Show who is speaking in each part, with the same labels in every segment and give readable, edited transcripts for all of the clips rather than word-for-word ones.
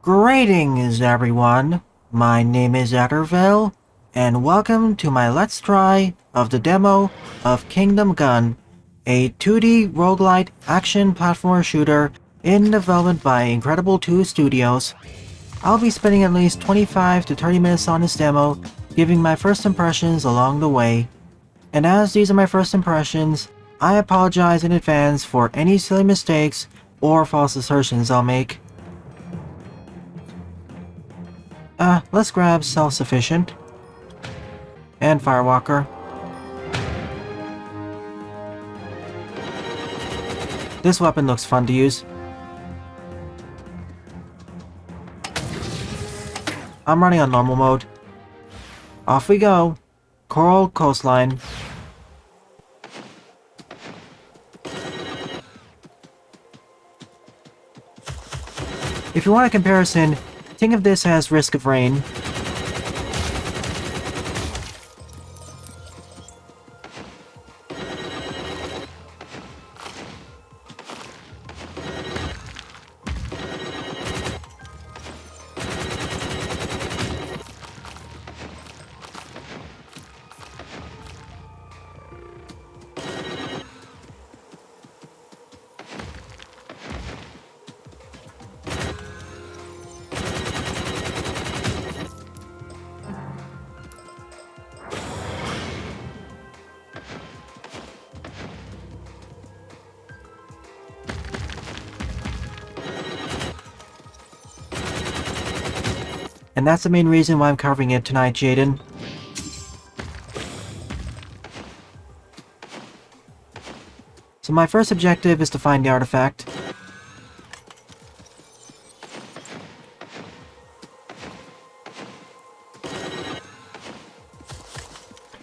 Speaker 1: Greetings, everyone. My name is Atterville, and welcome to my Let's Try of the demo of Kingdom Gun, a 2D roguelite action platformer shooter in development by Incredible 2 Studios. I'll be spending at least 25 to 30 minutes on this demo, giving my first impressions along the way. And as these are my first impressions, I apologize in advance for any silly mistakes or false assertions I'll make. Let's grab Self-Sufficient and Firewalker. This weapon looks fun to use. I'm running on normal mode. Off we go. Coral Coastline. If you want a comparison, think of this as Risk of Rain. And that's the main reason why I'm covering it tonight, Jaden. So my first objective is to find the artifact.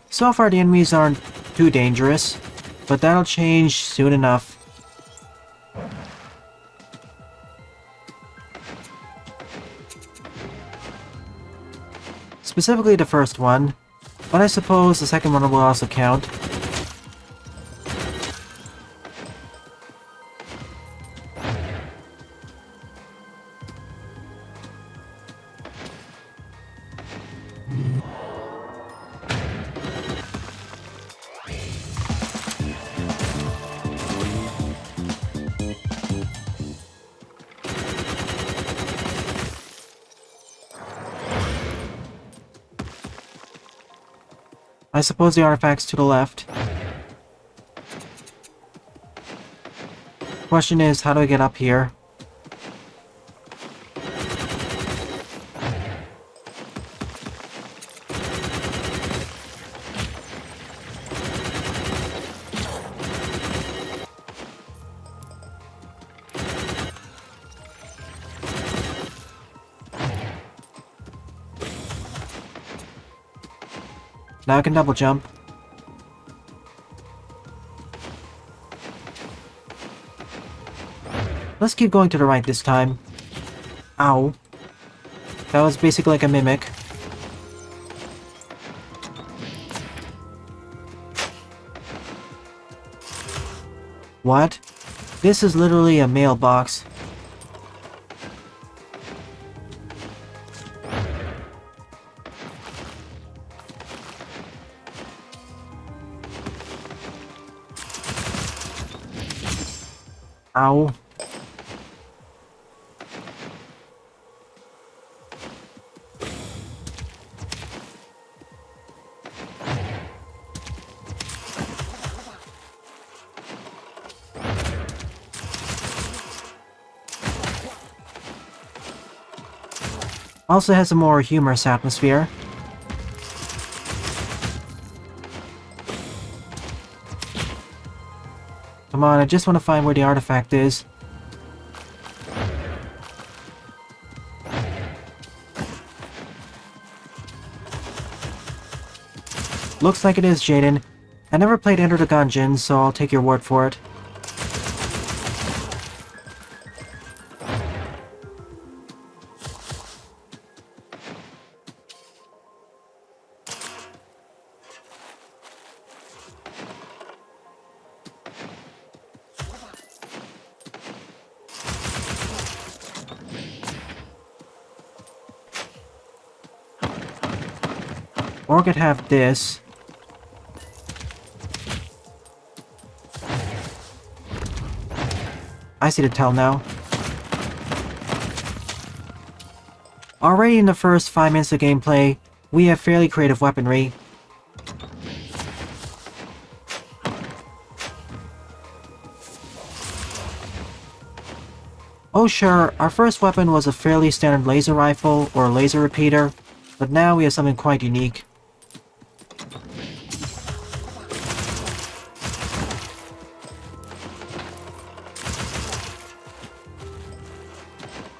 Speaker 1: So far the enemies aren't too dangerous, but that'll change soon enough. Specifically the first one, but I suppose the second one will also count. I suppose the artifact's to the left. Question is, how do I get up here? Now I can double jump. Let's keep going to the right this time. Ow. That was basically like a mimic. What? This is literally a mailbox. Ow. Also has a more humorous atmosphere. Come on, I just want to find where the artifact is. Looks like it is, Jaden. I never played Enter the Gungeon, so I'll take your word for it. Or I could have this. I see the tell now. Already in the first 5 minutes of gameplay, we have fairly creative weaponry. Oh sure, our first weapon was a fairly standard laser rifle or laser repeater, but now we have something quite unique.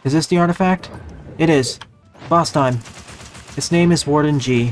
Speaker 1: Is this the artifact? It is. Boss time. Its name is Warden G.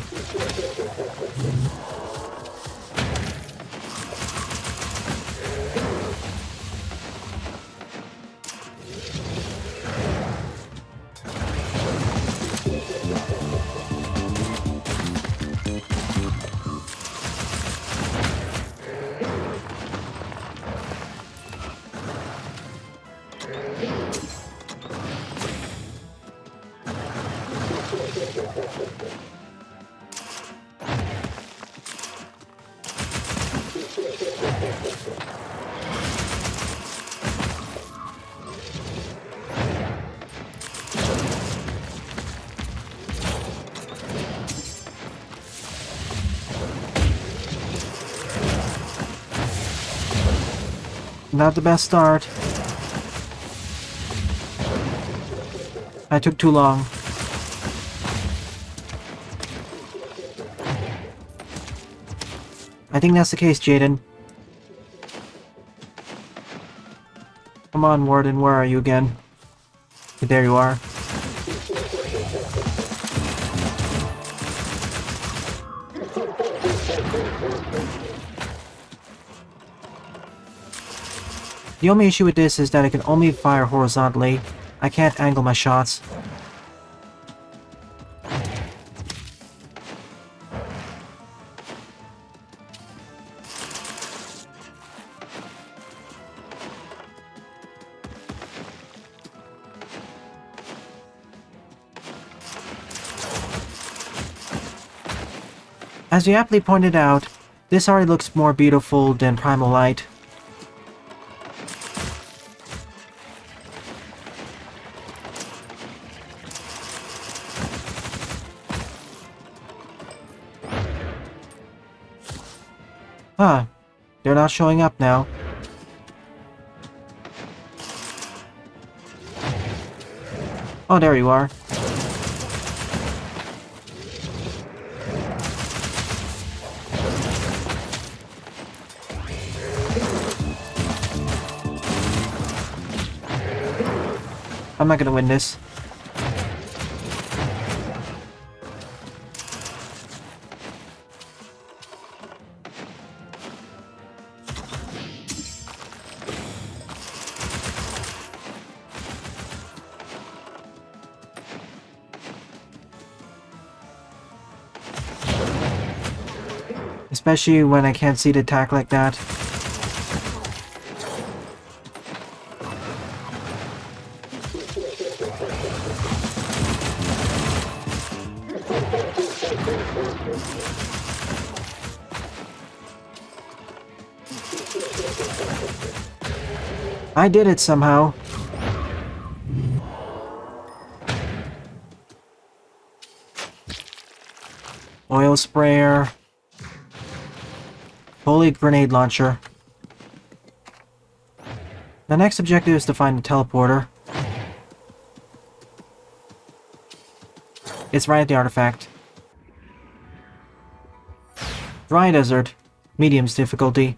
Speaker 1: Not the best start. I took too long. I think that's the case, Jaden. Come on, Warden, where are you again? There you are. The only issue with this is that it can only fire horizontally. I can't angle my shots. As you aptly pointed out, this already looks more beautiful than Primal Light. Huh. They're not showing up now. Oh, there you are. I'm not gonna win this. Especially when I can't see the attack like that. I did it somehow. Oil sprayer. Holy grenade launcher. The next objective is to find the teleporter. It's right at the artifact. Dry desert. Medium's difficulty.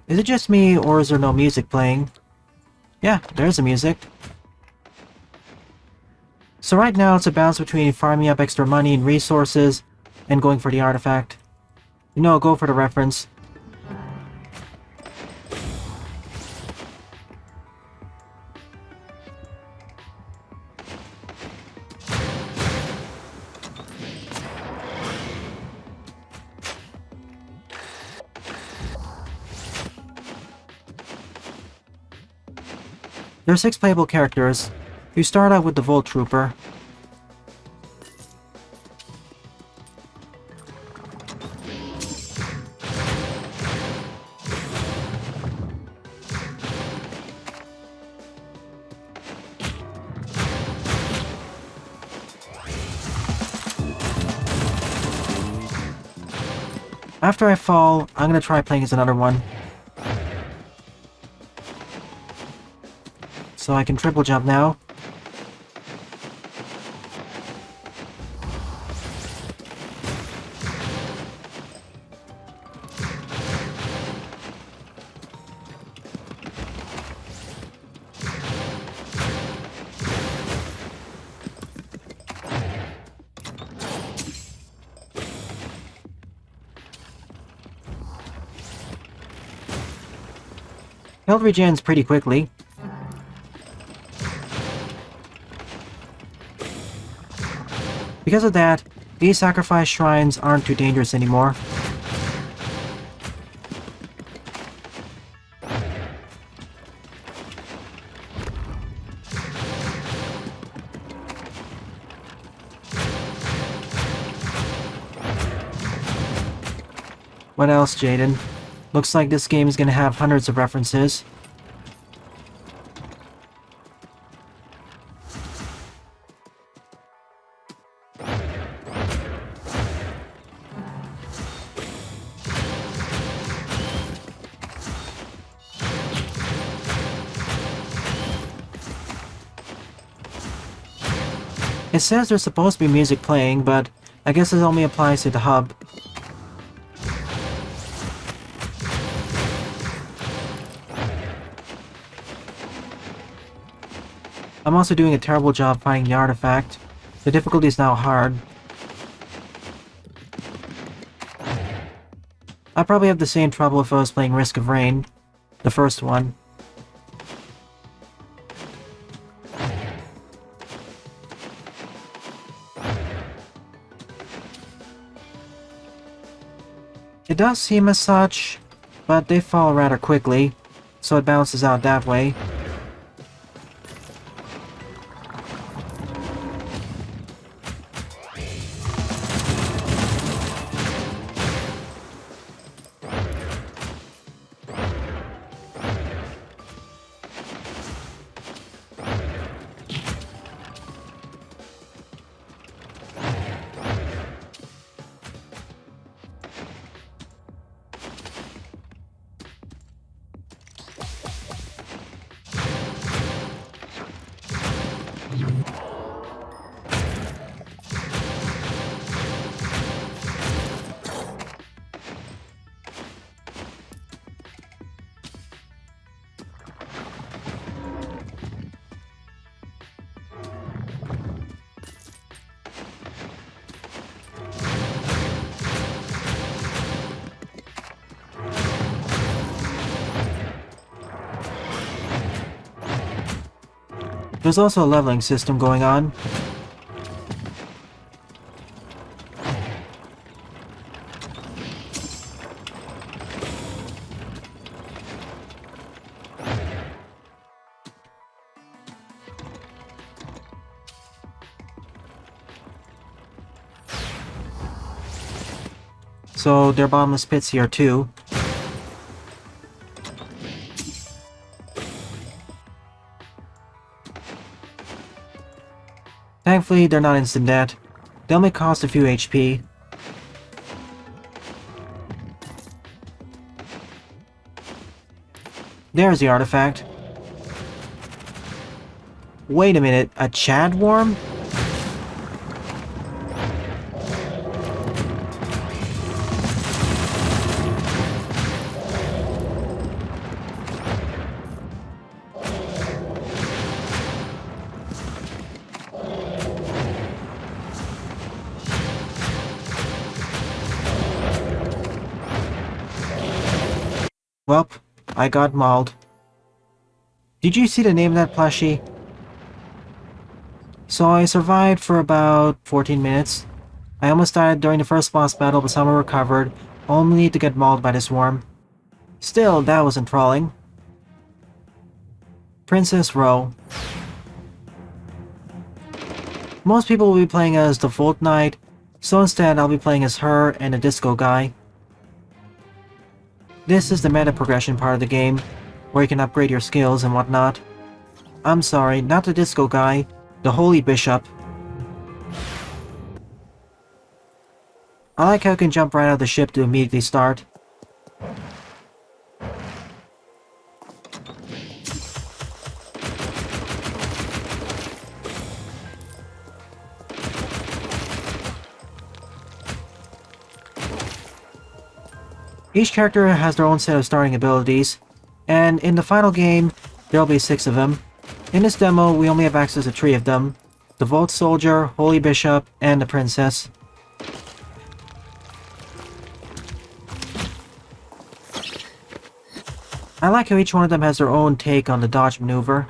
Speaker 1: Is it just me, or is there no music playing? Yeah, there's the music. So right now it's a balance between farming up extra money and resources and going for the artifact. You know, go for the reference. There are 6 playable characters. You start out with the Volt Trooper. After I fall, I'm gonna try playing as another one. So I can triple jump now. Health regens pretty quickly. Because of that, these sacrifice shrines aren't too dangerous anymore. What else, Jaden? Looks like this game is gonna have hundreds of references. It says there's supposed to be music playing, but I guess it only applies to the hub. I'm also doing a terrible job finding the artifact. The difficulty is now hard. I'd probably have the same trouble if I was playing Risk of Rain, the first one. It does seem as such, but they fall rather quickly, so it balances out that way. There's also a leveling system going on. So there are bottomless pits here too. Thankfully, they're not instant death. They only cost a few HP. There's the artifact. Wait a minute, a Chad worm? Welp, I got mauled. Did you see the name of that plushie? So I survived for about 14 minutes. I almost died during the first boss battle, but somehow recovered, only to get mauled by this worm. Still, that was enthralling. Princess Row. Most people will be playing as the Volt Knight, so instead I'll be playing as her and the Disco Guy. This is the meta progression part of the game, where you can upgrade your skills and whatnot. I'm sorry, not the Disco Guy, the Holy Bishop. I like how you can jump right out of the ship to immediately start. Each character has their own set of starting abilities, and in the final game, there'll be 6 of them. In this demo, we only have access to 3 of them: the Vault Soldier, Holy Bishop, and the Princess. I like how each one of them has their own take on the dodge maneuver.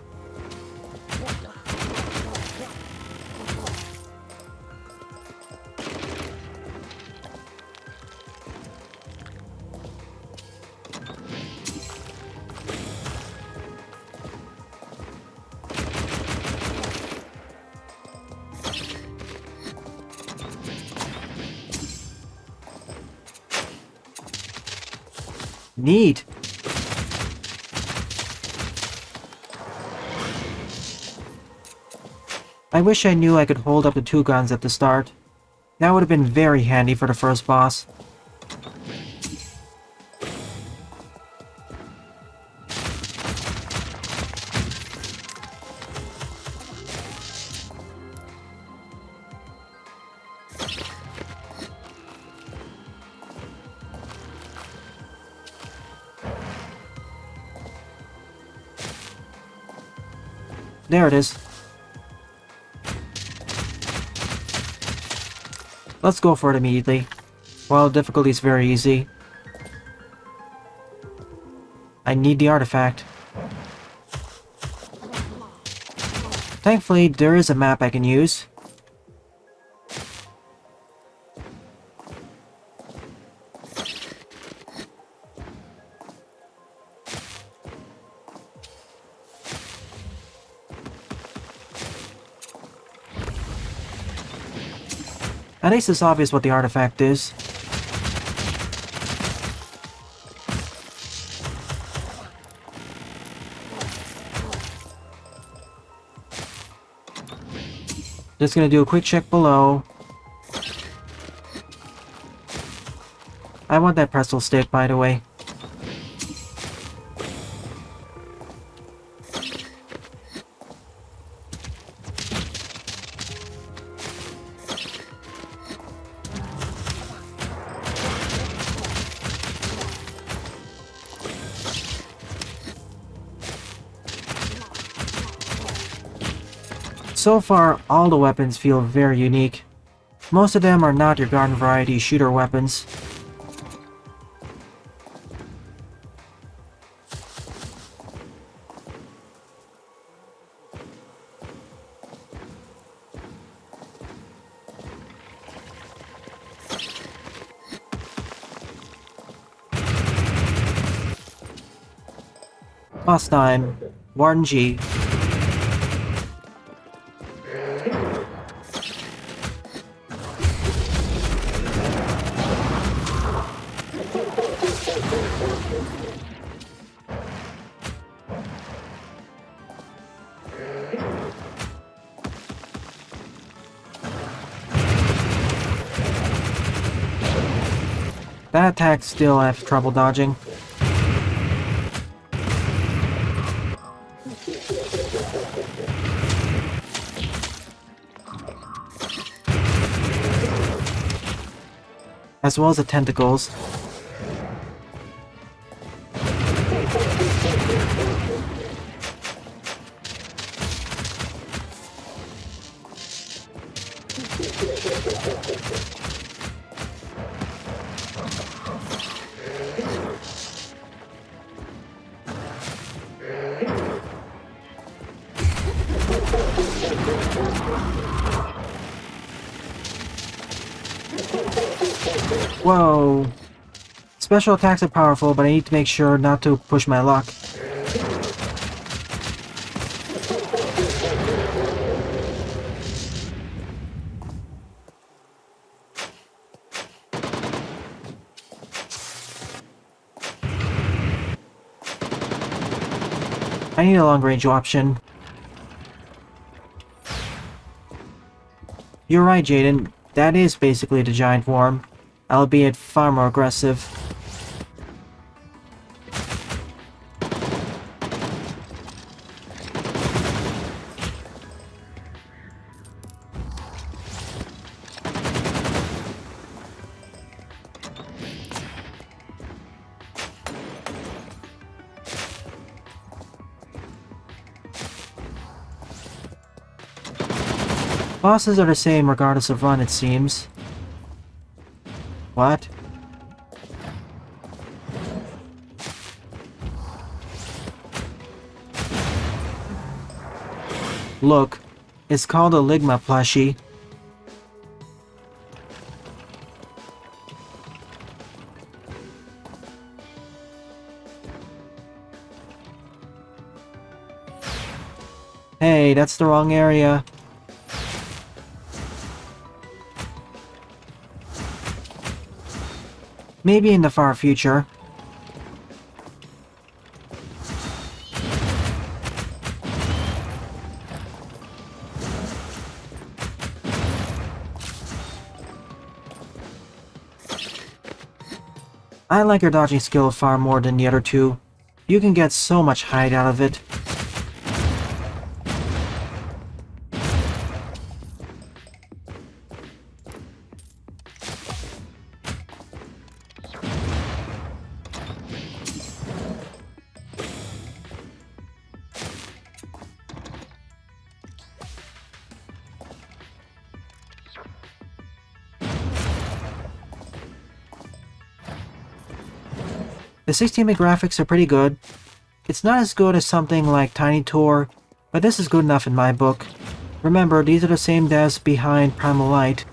Speaker 1: Neat! I wish I knew I could hold up the 2 guns at the start. That would have been very handy for the first boss. There it is. Let's go for it immediately. Well, difficulty is very easy. I need the artifact. Thankfully, there is a map I can use. At least it's obvious what the artifact is. Just gonna do a quick check below. I want that pretzel stick, by the way. So far, all the weapons feel very unique. Most of them are not your garden variety shooter weapons. Boss time. Warden G. That attack still I have trouble dodging. As well as the tentacles. Whoa. Special attacks are powerful, but I need to make sure not to push my luck. I need a long-range option. You're right, Jaden. That is basically the giant worm. albeit far more aggressive. Bosses are the same regardless of run, it seems. What? Look, it's called a Ligma plushie. Hey, that's the wrong area. Maybe in the far future. I like your dodging skill far more than the other two. You can get so much height out of it. The 16-bit graphics are pretty good. It's not as good as something like Tiny Tor, but this is good enough in my book. Remember, these are the same devs behind Primal Light.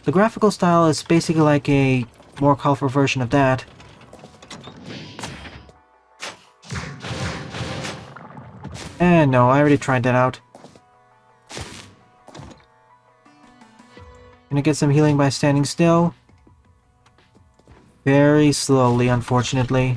Speaker 1: The graphical style is basically like a more colorful version of that. And no, I already tried that out. Gonna get some healing by standing still. Very slowly, unfortunately.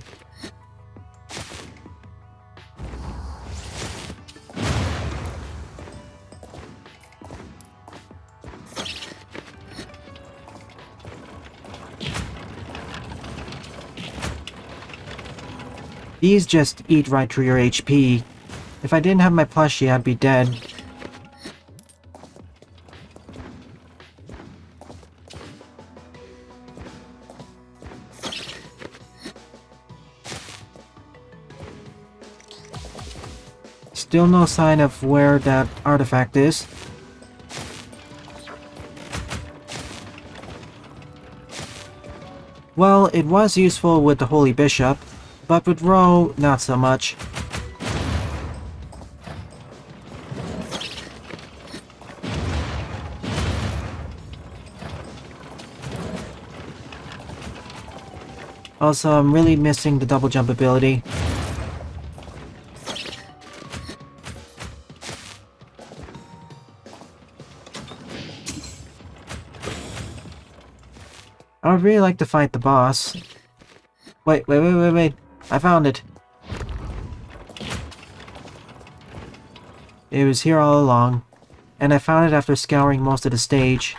Speaker 1: These just eat right through your HP. If I didn't have my plushie, I'd be dead. Still no sign of where that artifact is. Well, it was useful with the Holy Bishop, but with Ro, not so much. Also, I'm really missing the double jump ability. I would really like to fight the boss. Wait. I found it. It was here all along, and I found it after scouring most of the stage.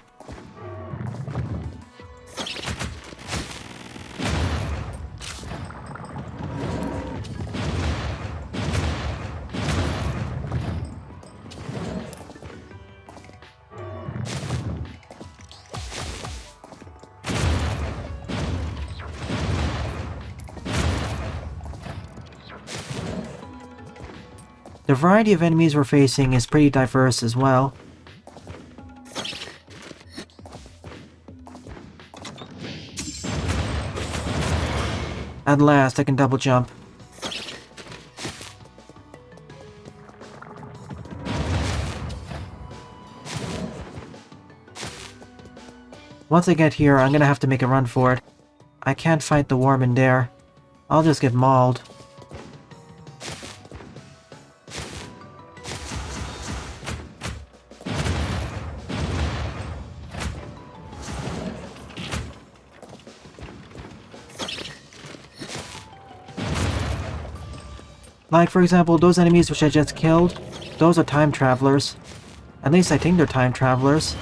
Speaker 1: The variety of enemies we're facing is pretty diverse as well. At last, I can double jump. Once I get here, I'm gonna have to make a run for it. I can't fight the worm in there. I'll just get mauled. Like, for example, those enemies which I just killed, those are time travelers. At least I think they're time travelers.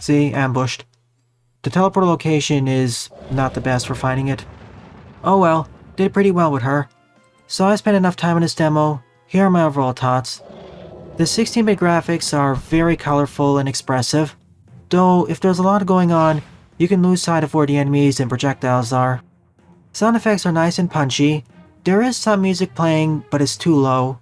Speaker 1: See, ambushed. The teleporter location is not the best for finding it. Oh well, did pretty well with her. So I spent enough time in this demo. Here are my overall thoughts. The 16-bit graphics are very colorful and expressive, though if there's a lot going on, you can lose sight of where the enemies and projectiles are. Sound effects are nice and punchy. There is some music playing, but it's too low.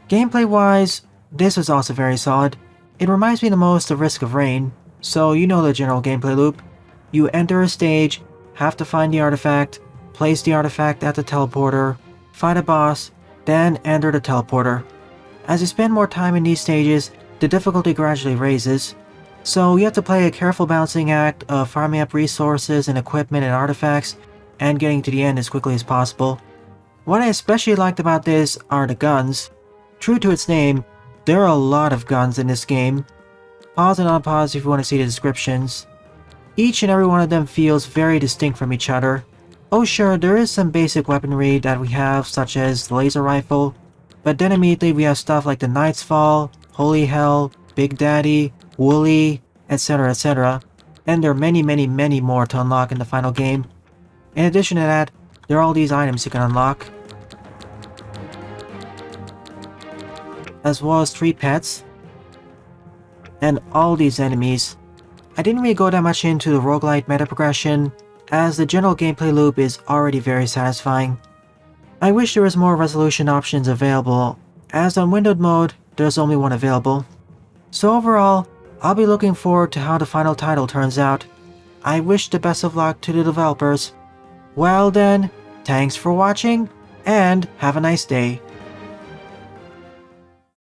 Speaker 1: Gameplay-wise, this was also very solid. It reminds me the most of Risk of Rain, so you know the general gameplay loop. You enter a stage, have to find the artifact, place the artifact at the teleporter, fight a boss, then enter the teleporter. As you spend more time in these stages, the difficulty gradually raises, so you have to play a careful balancing act of farming up resources and equipment and artifacts, and getting to the end as quickly as possible. What I especially liked about this are the guns. True to its name, there are a lot of guns in this game. Pause and unpause if you want to see the descriptions. Each and every one of them feels very distinct from each other. Oh sure, there is some basic weaponry that we have, such as the laser rifle, but then immediately we have stuff like the Knight's Fall, Holy Hell, Big Daddy, Wooly, etc, etc, and there are many more to unlock in the final game. In addition to that, there are all these items you can unlock, as well as 3 pets, and all these enemies. I didn't really go that much into the roguelite meta progression, as the general gameplay loop is already very satisfying. I wish there was more resolution options available, as on windowed mode, there's only one available. So overall, I'll be looking forward to how the final title turns out. I wish the best of luck to the developers. Well then, thanks for watching, and have a nice day.